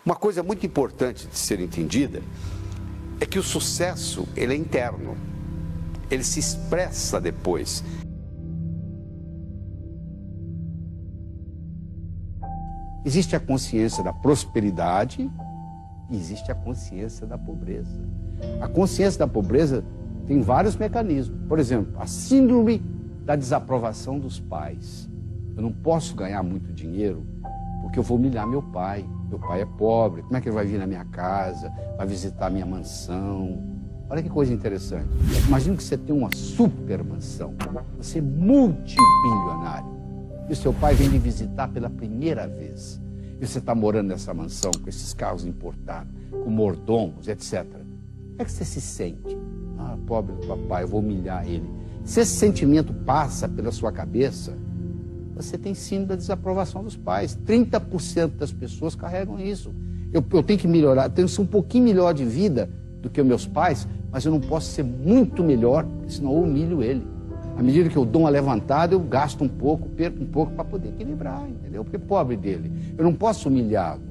Uma coisa muito importante de ser entendida é que o sucesso, ele é interno. Ele se expressa depois. Existe a consciência da prosperidade e existe a consciência da pobreza. A consciência da pobreza tem vários mecanismos. Por exemplo, a síndrome da desaprovação dos pais. Eu não posso ganhar muito dinheiro porque eu vou humilhar meu pai. Meu pai é pobre, como é que ele vai vir na minha casa, vai visitar a minha mansão? Olha que coisa interessante. Imagina que você tem uma super mansão, você é multibilionário, e o seu pai vem lhe visitar pela primeira vez. E você está morando nessa mansão com esses carros importados, com mordomos, etc. Como é que você se sente? Ah, pobre do papai, eu vou humilhar ele. Se esse sentimento passa pela sua cabeça, você tem síndrome da desaprovação dos pais. 30% das pessoas carregam isso. Eu tenho que melhorar, tenho que ser um pouquinho melhor de vida do que os meus pais, mas eu não posso ser muito melhor, senão eu humilho ele. À medida que eu dou uma levantada, eu gasto um pouco, perco um pouco para poder equilibrar, entendeu? Porque pobre dele. Eu não posso humilhá-lo.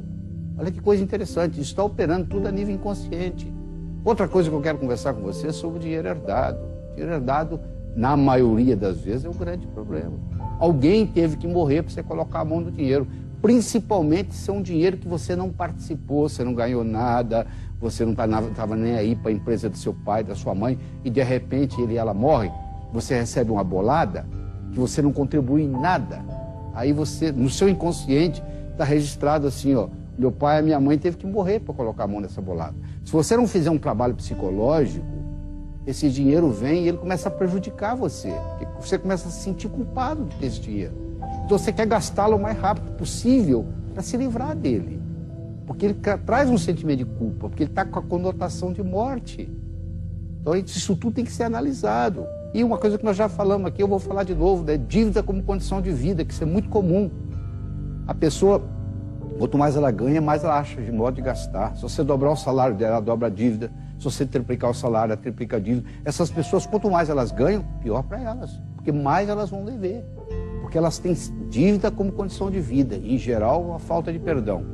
Olha que coisa interessante, isso está operando tudo a nível inconsciente. Outra coisa que eu quero conversar com você é sobre o dinheiro herdado. O dinheiro herdado, na maioria das vezes, é um grande problema. Alguém teve que morrer para você colocar a mão no dinheiro. Principalmente se é um dinheiro que você não participou, você não ganhou nada, você não estava nem aí para a empresa do seu pai, da sua mãe, e de repente ela morre, você recebe uma bolada que você não contribui em nada. Aí você, no seu inconsciente, está registrado assim, ó, meu pai e minha mãe teve que morrer para colocar a mão nessa bolada. Se você não fizer um trabalho psicológico, esse dinheiro vem e ele começa a prejudicar você. Porque você começa a se sentir culpado de ter esse dinheiro. Então você quer gastá-lo o mais rápido possível para se livrar dele. Porque ele traz um sentimento de culpa, porque ele está com a conotação de morte. Então isso tudo tem que ser analisado. E uma coisa que nós já falamos aqui, eu vou falar de novo, né? Dívida como condição de vida, que isso é muito comum. A pessoa, quanto mais ela ganha, mais ela acha de modo de gastar. Se você dobrar o salário dela, ela dobra a dívida. Se você triplicar o salário, ela triplica a dívida. Essas pessoas, quanto mais elas ganham, pior para elas. Porque mais elas vão dever. Porque elas têm dívida como condição de vida. E, em geral, a falta de perdão.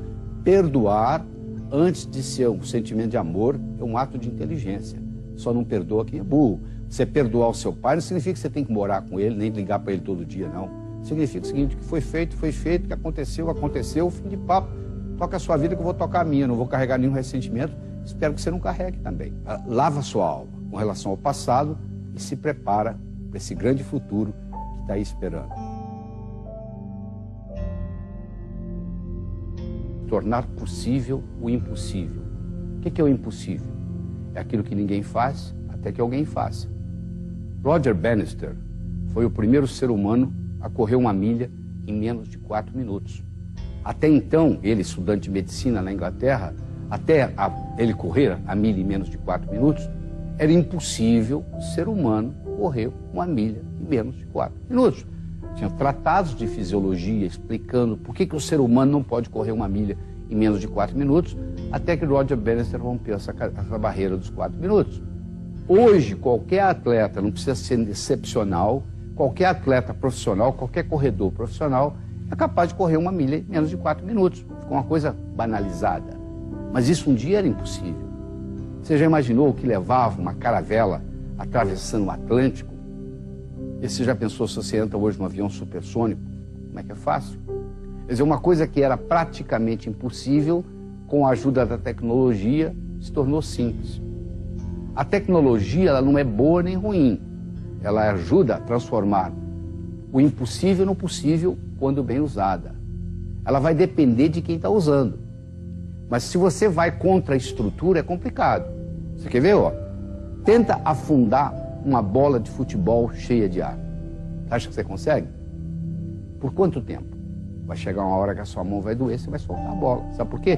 Perdoar, antes de ser um sentimento de amor, é um ato de inteligência. Só não perdoa quem é burro. Você perdoar o seu pai não significa que você tem que morar com ele, nem ligar para ele todo dia, não. Significa o seguinte, que foi feito, o que aconteceu, aconteceu, fim de papo. Toca a sua vida que eu vou tocar a minha, não vou carregar nenhum ressentimento. Espero que você não carregue também. Lava a sua alma com relação ao passado e se prepara para esse grande futuro que está aí esperando. Tornar possível o impossível. O que é o impossível? É aquilo que ninguém faz até que alguém faça. Roger Bannister foi o primeiro ser humano a correr uma milha em menos de 4 minutos. Até então, ele, estudante de medicina na Inglaterra, até ele correr a milha em menos de 4 minutos, era impossível o ser humano correr uma milha em menos de 4 minutos. Tinha tratados de fisiologia explicando por que o ser humano não pode correr uma milha em menos de 4 minutos, até que Roger Bannister rompeu essa barreira dos 4 minutos. Hoje, qualquer atleta, não precisa ser excepcional, qualquer atleta profissional, qualquer corredor profissional, é capaz de correr uma milha em menos de 4 minutos. Ficou uma coisa banalizada. Mas isso um dia era impossível. Você já imaginou o que levava uma caravela atravessando o Atlântico? E você já pensou se você entra hoje num avião supersônico? Como é que é fácil? Quer dizer, uma coisa que era praticamente impossível, com a ajuda da tecnologia, se tornou simples. A tecnologia, ela não é boa nem ruim. Ela ajuda a transformar o impossível no possível quando bem usada. Ela vai depender de quem está usando. Mas se você vai contra a estrutura, é complicado. Você quer ver, ó? Tenta afundar uma bola de futebol cheia de ar. Acha que você consegue? Por quanto tempo? Vai chegar uma hora que a sua mão vai doer, você vai soltar a bola. Sabe por quê?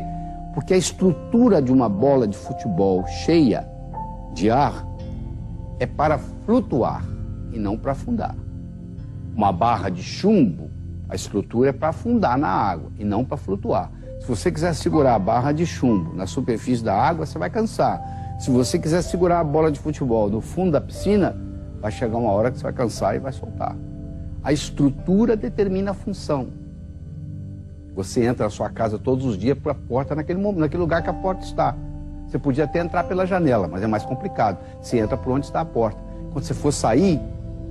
Porque a estrutura de uma bola de futebol cheia de ar é para flutuar e não para afundar. Uma barra de chumbo, a estrutura é para afundar na água e não para flutuar. Se você quiser segurar a barra de chumbo na superfície da água, você vai cansar. Se você quiser segurar a bola de futebol no fundo da piscina, vai chegar uma hora que você vai cansar e vai soltar. A estrutura determina a função. Você entra na sua casa todos os dias por a porta naquele lugar que a porta está. Você podia até entrar pela janela, mas é mais complicado. Você entra por onde está a porta. Quando você for sair,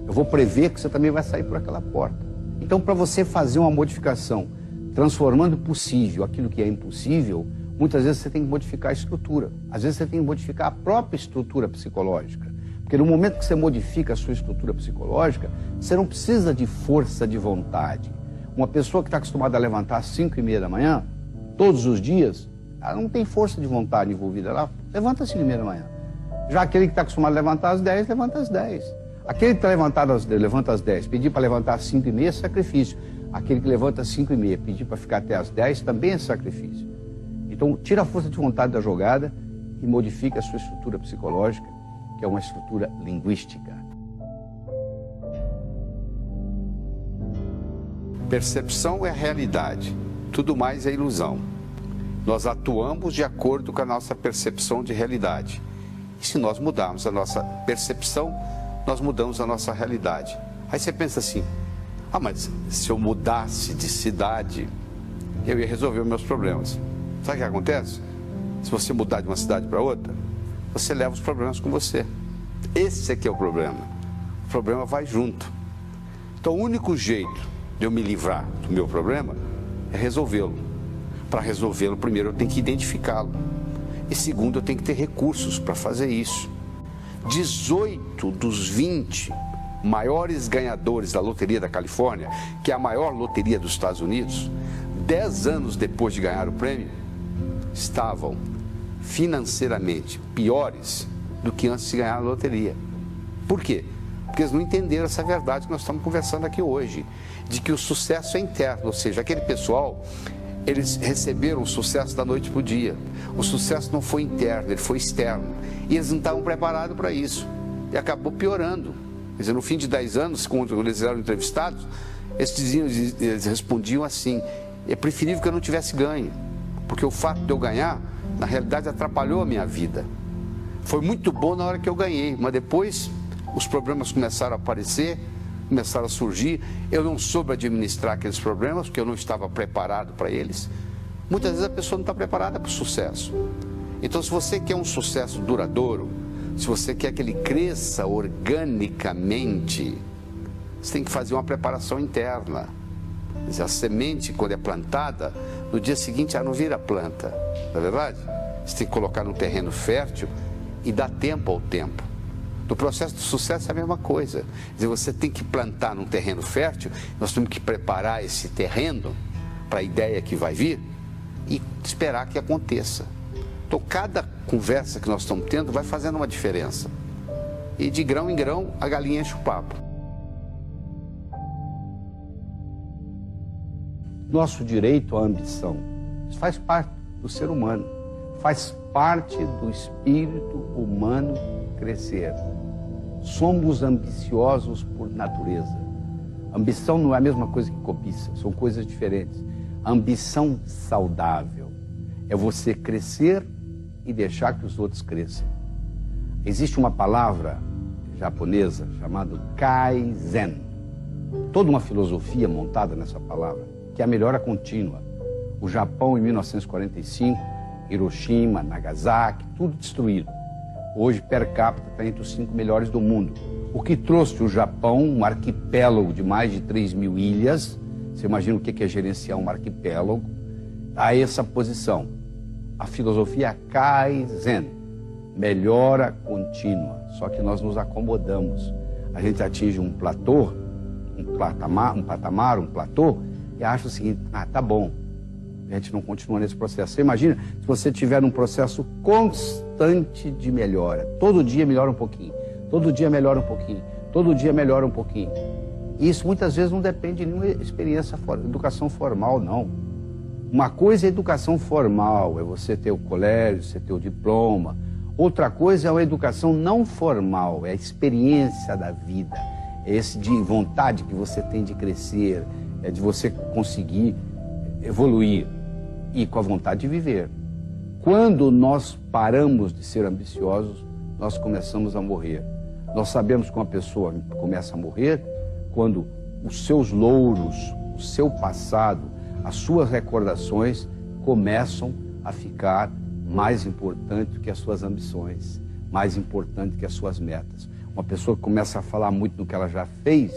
eu vou prever que você também vai sair por aquela porta. Então, para você fazer uma modificação, transformando possível aquilo que é impossível, muitas vezes você tem que modificar a estrutura. Às vezes você tem que modificar a própria estrutura psicológica. Porque no momento que você modifica a sua estrutura psicológica, você não precisa de força de vontade. Uma pessoa que está acostumada a levantar às 5h30 da manhã, todos os dias, ela não tem força de vontade envolvida. Ela levanta às 5h30 da manhã. Já aquele que está acostumado a levantar às 10, levanta às 10. Aquele que levanta às 10, pedir para levantar às 5h30 é sacrifício. Aquele que levanta às 5h30, pedir para ficar até às 10 também é sacrifício. Então, tira a força de vontade da jogada e modifica a sua estrutura psicológica, que é uma estrutura linguística. Percepção é a realidade, tudo mais é ilusão. Nós atuamos de acordo com a nossa percepção de realidade. E se nós mudarmos a nossa percepção, nós mudamos a nossa realidade. Aí você pensa assim, mas se eu mudasse de cidade, eu ia resolver os meus problemas. Sabe o que acontece? Se você mudar de uma cidade para outra, você leva os problemas com você. Esse é que é o problema. O problema vai junto. Então o único jeito de eu me livrar do meu problema é resolvê-lo. Para resolvê-lo, primeiro eu tenho que identificá-lo. E segundo, eu tenho que ter recursos para fazer isso. 18 dos 20 maiores ganhadores da loteria da Califórnia, que é a maior loteria dos Estados Unidos, 10 anos depois de ganhar o prêmio, estavam financeiramente piores do que antes de ganhar a loteria. Por quê? Porque eles não entenderam essa verdade que nós estamos conversando aqui hoje, de que o sucesso é interno, ou seja, aquele pessoal, eles receberam o sucesso da noite para o dia. O sucesso não foi interno, ele foi externo. E eles não estavam preparados para isso. E acabou piorando. Quer dizer, no fim de 10 anos, quando eles eram entrevistados, eles respondiam assim, é preferível que eu não tivesse ganho, porque o fato de eu ganhar, na realidade, atrapalhou a minha vida. Foi muito bom na hora que eu ganhei, mas depois os problemas começaram a aparecer, começaram a surgir, eu não soube administrar aqueles problemas, porque eu não estava preparado para eles. Muitas vezes a pessoa não está preparada para o sucesso. Então, se você quer um sucesso duradouro, se você quer que ele cresça organicamente, você tem que fazer uma preparação interna. Quer dizer, a semente, quando é plantada, no dia seguinte ela não vira planta, não é verdade? Você tem que colocar num terreno fértil e dar tempo ao tempo. No processo do sucesso é a mesma coisa. Quer dizer, você tem que plantar num terreno fértil, nós temos que preparar esse terreno para a ideia que vai vir e esperar que aconteça. Então, cada conversa que nós estamos tendo vai fazendo uma diferença. E de grão em grão, a galinha enche o papo. Nosso direito à ambição, isso faz parte do ser humano, faz parte do espírito humano crescer. Somos ambiciosos por natureza. Ambição não é a mesma coisa que cobiça, são coisas diferentes. A ambição saudável é você crescer e deixar que os outros cresçam. Existe uma palavra japonesa chamada Kaizen. Toda uma filosofia montada nessa palavra, que é a melhora contínua. O Japão, em 1945, Hiroshima, Nagasaki, tudo destruído. Hoje, per capita, está entre os 5 melhores do mundo. O que trouxe o Japão, um arquipélago de mais de 3.000 ilhas, você imagina o que é gerenciar um arquipélago, a essa posição. A filosofia Kaizen, melhora contínua, só que nós nos acomodamos. A gente atinge um platô, um platô, e acha o seguinte, tá bom, a gente não continua nesse processo. Você imagina se você tiver um processo constante de melhora, todo dia melhora um pouquinho, todo dia melhora um pouquinho, todo dia melhora um pouquinho. E isso muitas vezes não depende de nenhuma experiência, educação formal, não. Uma coisa é educação formal, é você ter o colégio, você ter o diploma. Outra coisa é a educação não formal, é a experiência da vida, é esse de vontade que você tem de crescer, é de você conseguir evoluir e com a vontade de viver. Quando nós paramos de ser ambiciosos, nós começamos a morrer. Nós sabemos que uma pessoa começa a morrer quando os seus louros, o seu passado, as suas recordações começam a ficar mais importantes do que as suas ambições, mais importantes do que as suas metas. Uma pessoa que começa a falar muito do que ela já fez,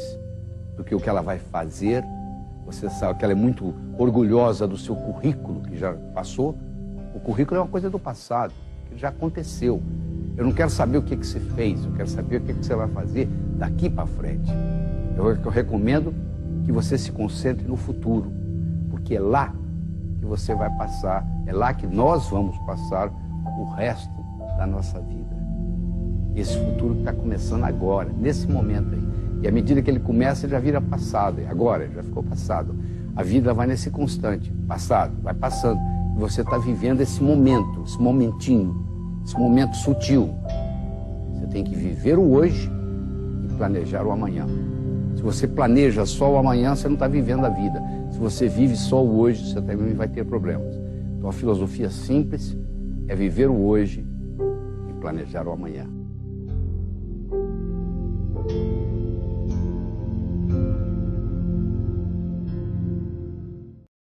do que o que ela vai fazer, você sabe que ela é muito orgulhosa do seu currículo que já passou. O currículo é uma coisa do passado, que já aconteceu. Eu não quero saber o que você fez, eu quero saber o que você vai fazer daqui para frente. Eu recomendo que você se concentre no futuro, porque é lá que você vai passar, é lá que nós vamos passar o resto da nossa vida. Esse futuro que está começando agora, nesse momento aí. E à medida que ele começa, ele já vira passado. E agora, já ficou passado. A vida vai nesse constante, passado, vai passando. E você está vivendo esse momento, esse momentinho, esse momento sutil. Você tem que viver o hoje e planejar o amanhã. Se você planeja só o amanhã, você não está vivendo a vida. Se você vive só o hoje, você também vai ter problemas. Então a filosofia simples é viver o hoje e planejar o amanhã.